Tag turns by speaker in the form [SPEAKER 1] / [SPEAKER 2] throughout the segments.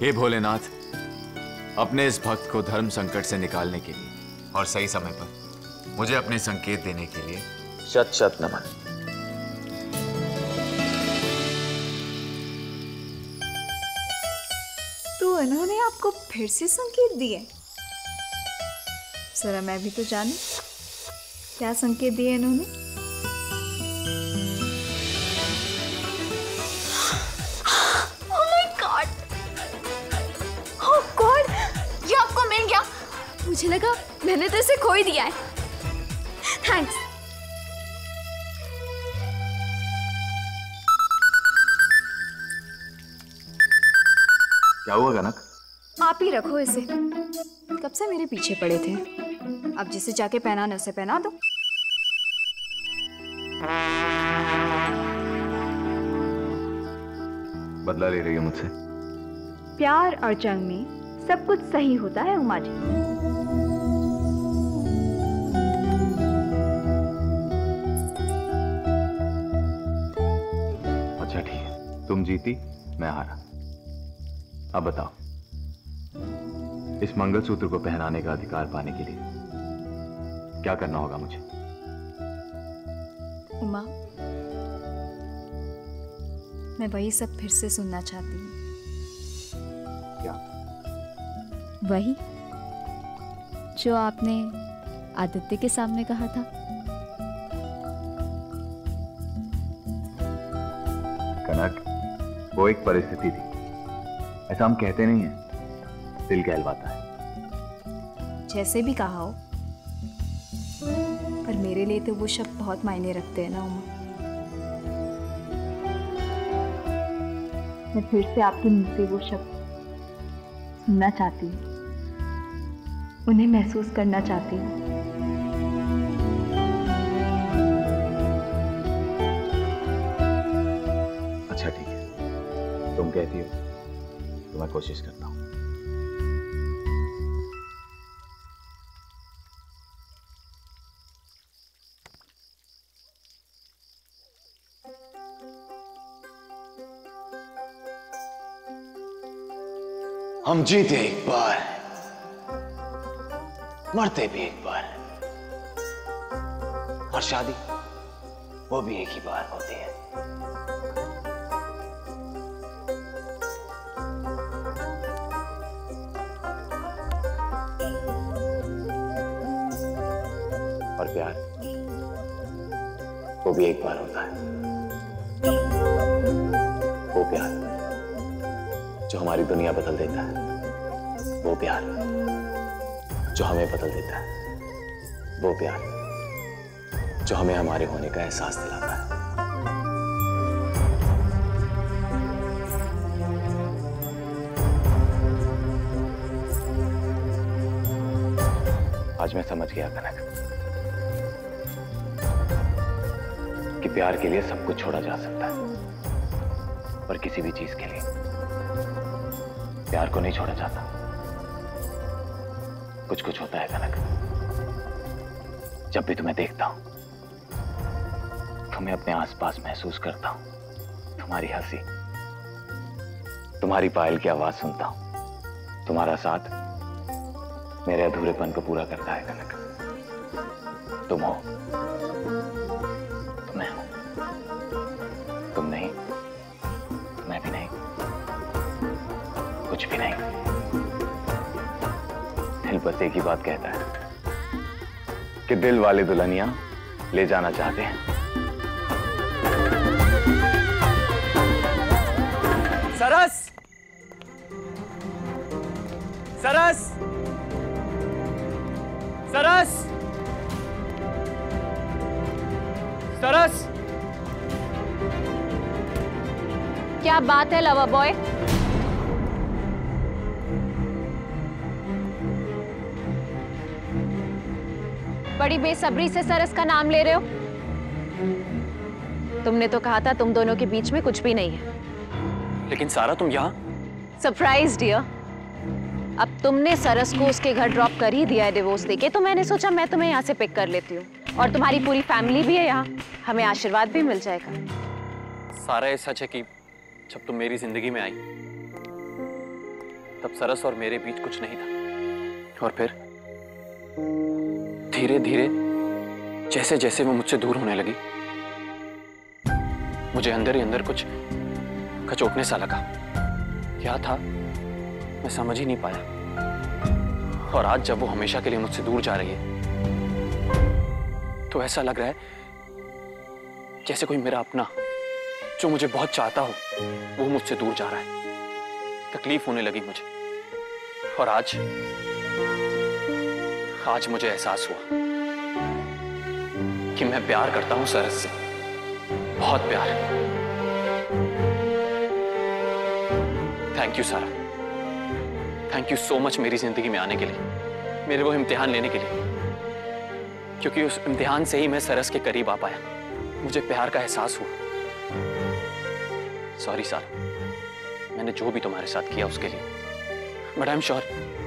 [SPEAKER 1] हे भोलेनाथ, अपने इस भक्त को धर्म संकट से निकालने के लिए और सही समय पर मुझे अपने संकेत देने के लिए शत शत नमन।
[SPEAKER 2] तो इन्होंने आपको फिर से संकेत दिए? जरा मैं भी तो जानूं, क्या संकेत दिए इन्होंने?
[SPEAKER 3] Oh my God! Oh God! ये आपको मिल गया। मुझे लगा मैंने तो इसे खो ही दिया है। थैंक्स।
[SPEAKER 1] क्या हुआ कनक?
[SPEAKER 2] आप ही रखो इसे, कब से मेरे पीछे पड़े थे। अब जिसे जाके पहनाना उसे पहना दो।
[SPEAKER 1] बदला ले रही हो मुझसे?
[SPEAKER 2] प्यार और जंग में सब कुछ सही होता है उमा जी।
[SPEAKER 1] अच्छा ठीक है, तुम जीती मैं हारा। अब बताओ, इस मंगलसूत्र को पहनाने का अधिकार पाने के लिए क्या करना होगा मुझे?
[SPEAKER 2] उमा, मैं वही सब फिर से सुनना चाहती हूँ।
[SPEAKER 1] क्या?
[SPEAKER 2] वही जो आपने आदित्य के सामने कहा था।
[SPEAKER 1] कनक, वो एक परिस्थिति थी, ऐसा हम कहते नहीं हैं, दिल कहलवाता है।
[SPEAKER 2] जैसे भी कहा हो, पर मेरे लिए तो वो शब्द बहुत मायने रखते हैं ना उमा। मैं फिर से आपके मुंह से वो शब्द सुनना चाहती हूँ, उन्हें महसूस करना चाहती हूँ।
[SPEAKER 1] अच्छा ठीक है, तुम कहती हो तो मैं कोशिश करता हूँ।
[SPEAKER 4] हम जीते एक बार, मरते भी एक बार, और शादी वो भी एक ही बार होती है।
[SPEAKER 1] और प्यार वो भी एक बार होता है। वो प्यार जो हमारी दुनिया बदल देता है, वो प्यार जो हमें बदल देता है, वो प्यार जो हमें हमारे होने का एहसास दिलाता है। आज मैं समझ गया कनक कि प्यार के लिए सब कुछ छोड़ा जा सकता है, पर किसी भी चीज के लिए प्यार को नहीं छोड़ा जाता। कुछ कुछ होता है कनक, जब भी तुम्हें देखता हूं, तुम्हें अपने आसपास महसूस करता हूं, तुम्हारी हंसी, तुम्हारी पायल की आवाज सुनता हूं, तुम्हारा साथ मेरे अधूरेपन को पूरा करता है कनक। तुम हो तो मैं हूं, तुम नहीं मैं भी नहीं, कुछ भी नहीं। दिल बस एक ही बात कहता है कि दिल वाले दुल्हनिया ले जाना चाहते हैं।
[SPEAKER 5] सरस, सरस, सरस, सरस।
[SPEAKER 3] क्या बात है लवर बॉय? बड़ी बेसब्री से सरस का नाम ले रहे हो। तुमने तो कहा था तुम दोनों के बीच में कुछ भी नहीं है।
[SPEAKER 5] लेकिन सारा तुम यहाँ?
[SPEAKER 3] Surprise dear. अब तुमने सरस को उसके घर ड्रॉप कर ही दिया है डिवोर्स देके, तो मैंने सोचा मैं तुम्हें यहाँ से पिक कर लेती हूँ, और तुम्हारी पूरी फैमिली भी है यहाँ, हमें आशीर्वाद भी मिल जाएगा।
[SPEAKER 5] सारा ये सच है कि जब तुम मेरी जिंदगी में आई तब सरस और मेरे बीच कुछ नहीं था, और फिर धीरे धीरे जैसे जैसे वो मुझसे दूर होने लगी, मुझे अंदर ही अंदर कुछ खचोटने सा लगा। क्या था मैं समझ ही नहीं पाया। और आज जब वो हमेशा के लिए मुझसे दूर जा रही है, तो ऐसा लग रहा है जैसे कोई मेरा अपना जो मुझे बहुत चाहता हो, वो मुझसे दूर जा रहा है। तकलीफ होने लगी मुझे, और आज मुझे एहसास हुआ कि मैं प्यार करता हूं सरस से, बहुत प्यार। थैंक यू सारा, थैंक यू सो मच मेरी जिंदगी में आने के लिए, मेरे वो इम्तिहान लेने के लिए, क्योंकि उस इम्तिहान से ही मैं सरस के करीब आ पाया, मुझे प्यार का एहसास हुआ। सॉरी सारा, मैंने जो भी तुम्हारे साथ किया उसके लिए, बट आई एम श्योर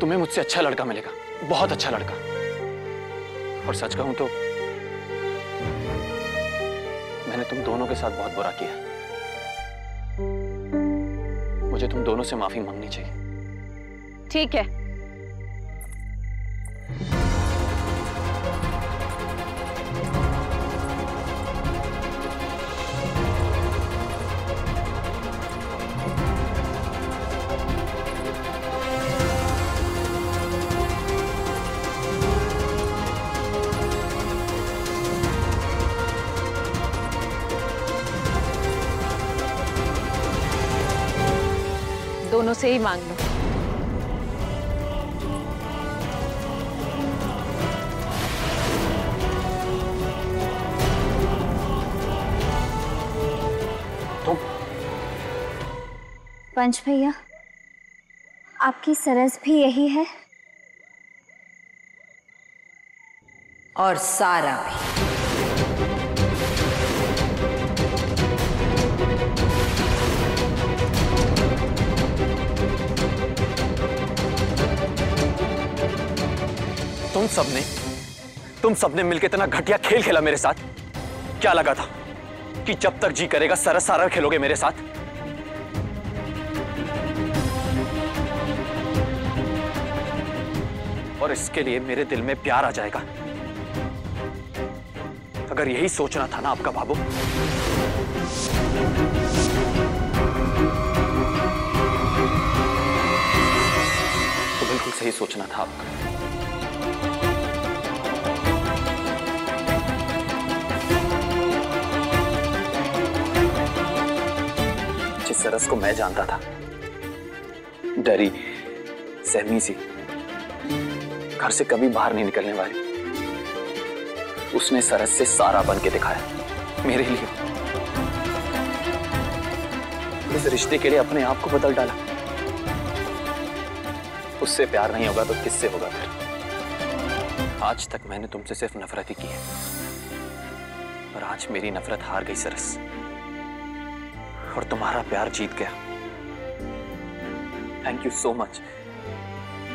[SPEAKER 5] तुम्हें मुझसे अच्छा लड़का मिलेगा, बहुत अच्छा लड़का। और सच कहूं तो मैंने तुम दोनों के साथ बहुत बुरा किया, मुझे तुम दोनों से माफी मांगनी चाहिए।
[SPEAKER 3] ठीक है, दोनों से ही मांग लो।
[SPEAKER 5] तुम
[SPEAKER 6] पंच भैया, आपकी सरस भी यही है?
[SPEAKER 7] और सारा भी।
[SPEAKER 5] तुम सबने मिलकर इतना घटिया खेल खेला मेरे साथ। क्या लगा था कि जब तक जी करेगा सरस सारा खेलोगे मेरे साथ? और इसके लिए मेरे दिल में प्यार आ जाएगा। अगर यही सोचना था ना आपका बाबू, तो बिल्कुल सही सोचना था आपका। जिस सरस को मैं जानता था, डरी सहमी सी, घर से कभी बाहर नहीं निकलने वाली, उसने सरस से सारा बन के दिखाया मेरे लिए। इस रिश्ते के लिए अपने आप को बदल डाला। उससे प्यार नहीं होगा तो किससे होगा फिर? आज तक मैंने तुमसे सिर्फ नफरत ही की है, और आज मेरी नफरत हार गई सरस, और तुम्हारा प्यार जीत गया। थैंक यू सो मच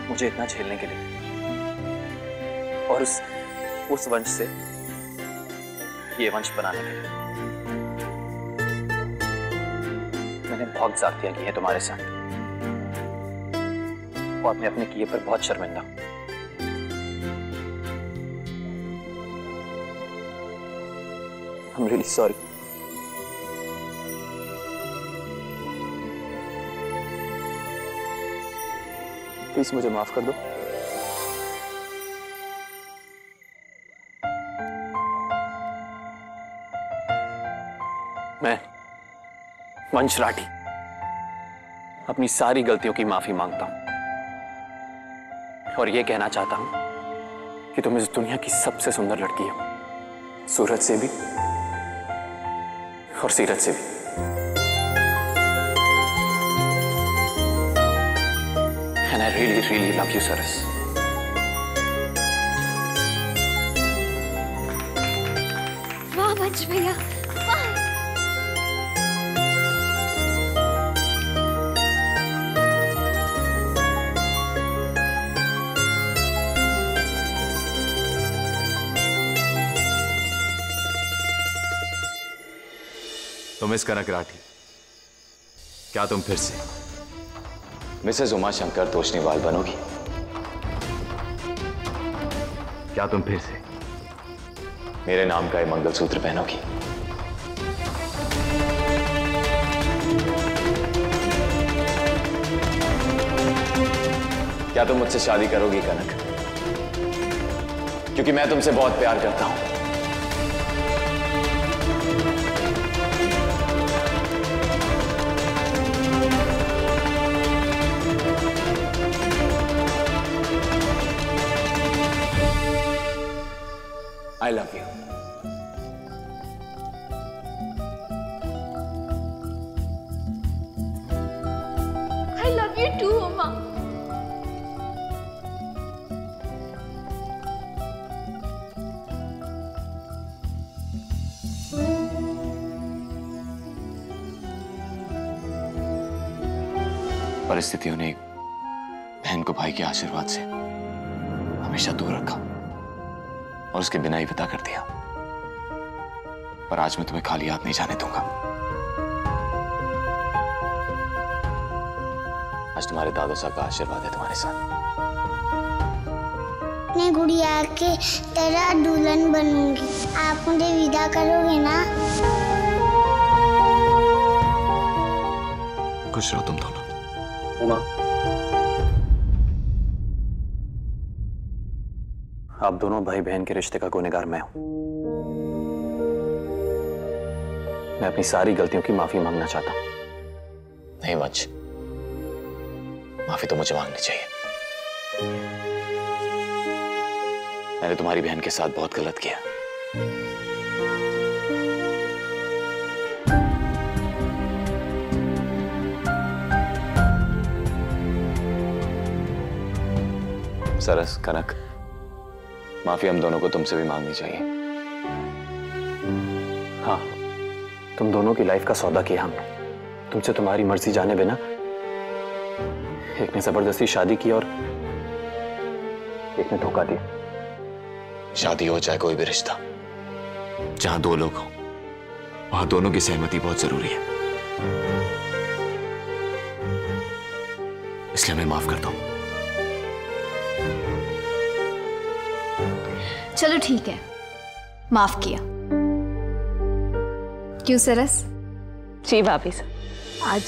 [SPEAKER 5] मुझे इतना झेलने के लिए, और उस वंश से ये वंश बनाने के लिए। मैंने बहुत ज्यादतियां की हैं तुम्हारे साथ, और मैं अपने किए पर बहुत शर्मिंदा हूं। I'm really sorry. प्लीज मुझे माफ कर दो। मैं वंश राठी अपनी सारी गलतियों की माफी मांगता हूं, और यह कहना चाहता हूं कि तुम इस दुनिया की सबसे सुंदर लड़की हो, सूरज से भी और सीरत से भी। And I really, really love you, Saras.
[SPEAKER 6] वाह पंच भैया, वाह।
[SPEAKER 1] तो मिस कनक राठी, क्या तुम फिर से मिसेस उमा शंकर तोशनीवाल बनोगी? क्या तुम फिर से मेरे नाम का ये मंगलसूत्र पहनोगी? क्या तुम मुझसे शादी करोगी कनक? क्योंकि मैं तुमसे बहुत प्यार करता हूं। I love you.
[SPEAKER 2] I love you too, Uma.
[SPEAKER 1] परिस्थितियों ने एक बहन को भाई के आशीर्वाद से हमेशा दूर रखा और उसके बिना ही विदा कर दिया। पर आज मैं तुम्हें खाली हाथ नहीं जाने दूंगा। आज तुम्हारे दादू साहब का आशीर्वाद है तुम्हारे साथ।
[SPEAKER 8] मैं गुड़िया के तरह दुल्हन बनूंगी। आप मुझे विदा करोगे ना?
[SPEAKER 1] खुश रहो तुम दोनों।
[SPEAKER 5] उमा, आप दोनों भाई बहन के रिश्ते का गुनहगार मैं हूं। मैं अपनी सारी गलतियों की माफी मांगना चाहता हूं।
[SPEAKER 1] नहीं वंश, माफी तो मुझे मांगनी चाहिए। मैंने तुम्हारी बहन के साथ बहुत गलत किया। सरस, कनक, माफी हम दोनों को तुमसे भी मांगनी चाहिए।
[SPEAKER 5] हाँ, तुम दोनों की लाइफ का सौदा किया हमने। तुमसे तुम्हारी मर्जी जाने बिना एक ने जबरदस्ती शादी की और एक ने धोखा दिया।
[SPEAKER 1] शादी हो चाहे कोई भी रिश्ता, जहां दो लोग हों, वहां दोनों की सहमति बहुत जरूरी है। इसलिए मैं माफ करता हूं।
[SPEAKER 6] चलो ठीक है, माफ किया। क्यों सरस?
[SPEAKER 3] जी भाभी।
[SPEAKER 9] आज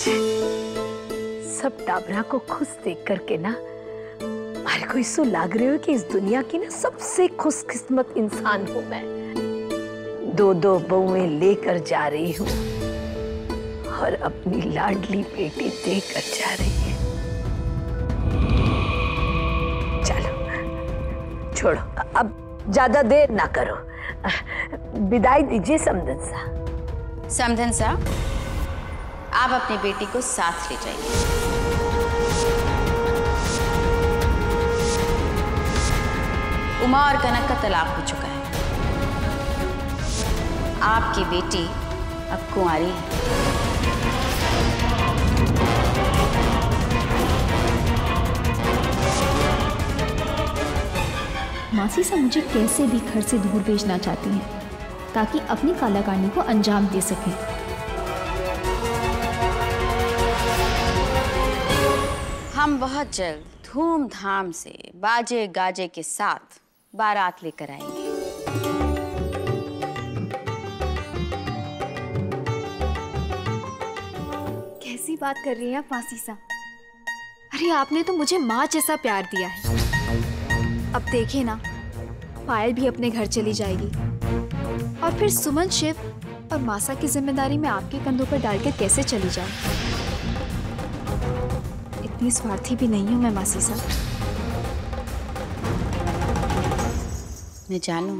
[SPEAKER 9] सब टाबरा को खुश देख करके ना हमारे को इसो लाग रही हो कि इस दुनिया की ना सबसे खुशकिस्मत इंसान हूं मैं। दो दो बहुएं लेकर जा रही हूँ और अपनी लाडली बेटी देकर जा रही है। चलो छोड़ो, अब ज्यादा देर ना करो, विदाई दीजिए समधन साहब।
[SPEAKER 7] समधन साहब, आप अपनी बेटी को साथ ले जाइए। उमा और कनक का तलाक हो चुका है। आपकी बेटी अब कुंवारी है।
[SPEAKER 6] मासी सा मुझे कैसे भी घर से दूर भेजना चाहती हैं ताकि अपनी कालाकानी को अंजाम दे सकें।
[SPEAKER 7] हम बहुत जल्द धूमधाम से बाजे गाजे के साथ बारात लेकर आएंगे।
[SPEAKER 6] कैसी बात कर रही हैं आप मासी सा? अरे आपने तो मुझे माँ जैसा प्यार दिया है। अब देखिए ना, पायल भी अपने घर चली जाएगी और फिर सुमन, शिव और मासा की जिम्मेदारी मैं आपके कंधों पर डालकर कैसे चली जाऊं? इतनी स्वार्थी भी नहीं हूं मैं मासी साहब।
[SPEAKER 7] मैं जानूं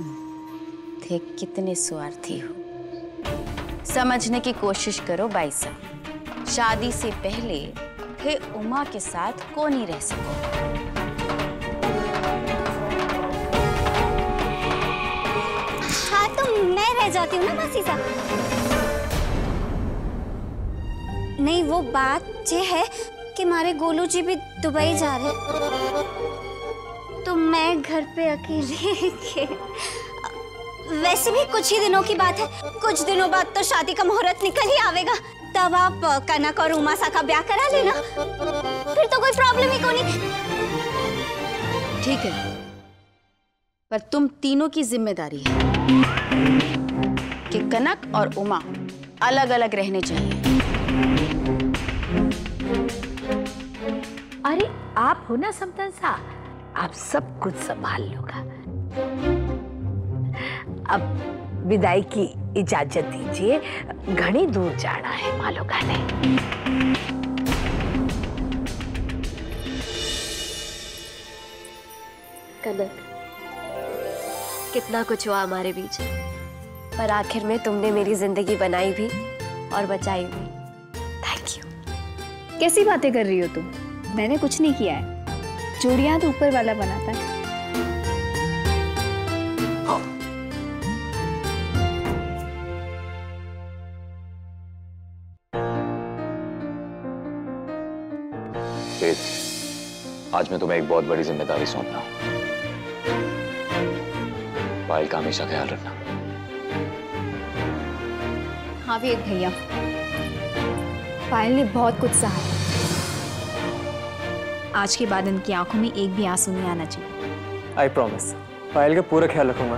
[SPEAKER 7] थे कितने स्वार्थी हो। समझने की कोशिश करो बाई साहब। शादी से पहले थे उमा के साथ कौन ही रह सको।
[SPEAKER 8] मैं रह जाती हूँ ना मासी साहब। नहीं, वो बात ये है कि हमारे गोलू जी भी दुबई जा रहे, तो मैं घर पे अकेले के। वैसे भी कुछ ही दिनों की बात है, कुछ दिनों बाद तो शादी का मुहूर्त निकल ही आवेगा। तब आप कनक और उमा सा का ब्याह करा लेना, फिर तो कोई प्रॉब्लम ही को नहीं।
[SPEAKER 7] ठीक है, पर तुम तीनों की जिम्मेदारी है कि कनक और उमा अलग अलग रहने चाहिए।
[SPEAKER 9] अरे आप हो ना समतन सा, आप सब कुछ संभाल लोगा। अब विदाई की इजाजत दीजिए, घनी दूर जाना है मालोगा ने।
[SPEAKER 2] कनक, कितना कुछ हुआ हमारे बीच, पर आखिर में तुमने मेरी जिंदगी बनाई भी और बचाई भी। Thank you.
[SPEAKER 6] कैसी बातें कर रही हो तुम? मैंने कुछ नहीं किया है, जोड़ियां तो ऊपर वाला बनाता है।
[SPEAKER 1] वेद, आज मैं तुम्हें एक बहुत बड़ी जिम्मेदारी सौंप रहा हूं। पायल का हमेशा ख्याल रखना।
[SPEAKER 6] हाँ वेद भैया, पायल ने बहुत कुछ सहा है। आज के बाद इनकी आंखों में एक भी आंसू नहीं आना चाहिए।
[SPEAKER 10] आई प्रॉमिस, पायल का पूरा ख्याल रखूंगा।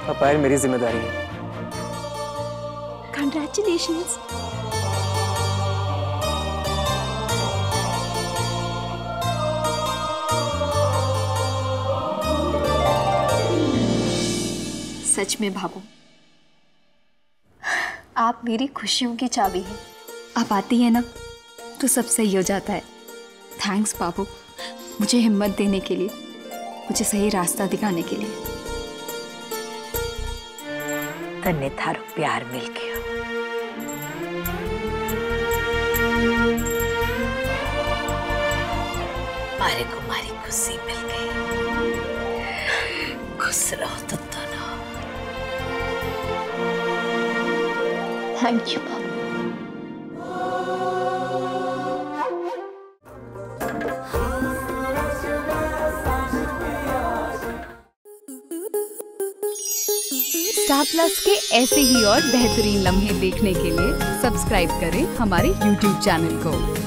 [SPEAKER 10] अब पायल मेरी जिम्मेदारी है।
[SPEAKER 6] कंग्रेचुलेशंस। सच में भाभू, आप मेरी खुशियों की चाबी हैं। आप आती है ना तो सब सही हो जाता है। थैंक्स बाबू, मुझे हिम्मत देने के लिए, मुझे सही रास्ता दिखाने के लिए।
[SPEAKER 9] तन्ने थारो प्यार मिल गयो। मारे को मारी खुशी मिल गई। खुश रहो तो दोनों।
[SPEAKER 2] Thank you Babu.
[SPEAKER 11] Star plus के ऐसे ही और बेहतरीन लम्हे देखने के लिए सब्सक्राइब करें हमारे YouTube चैनल को।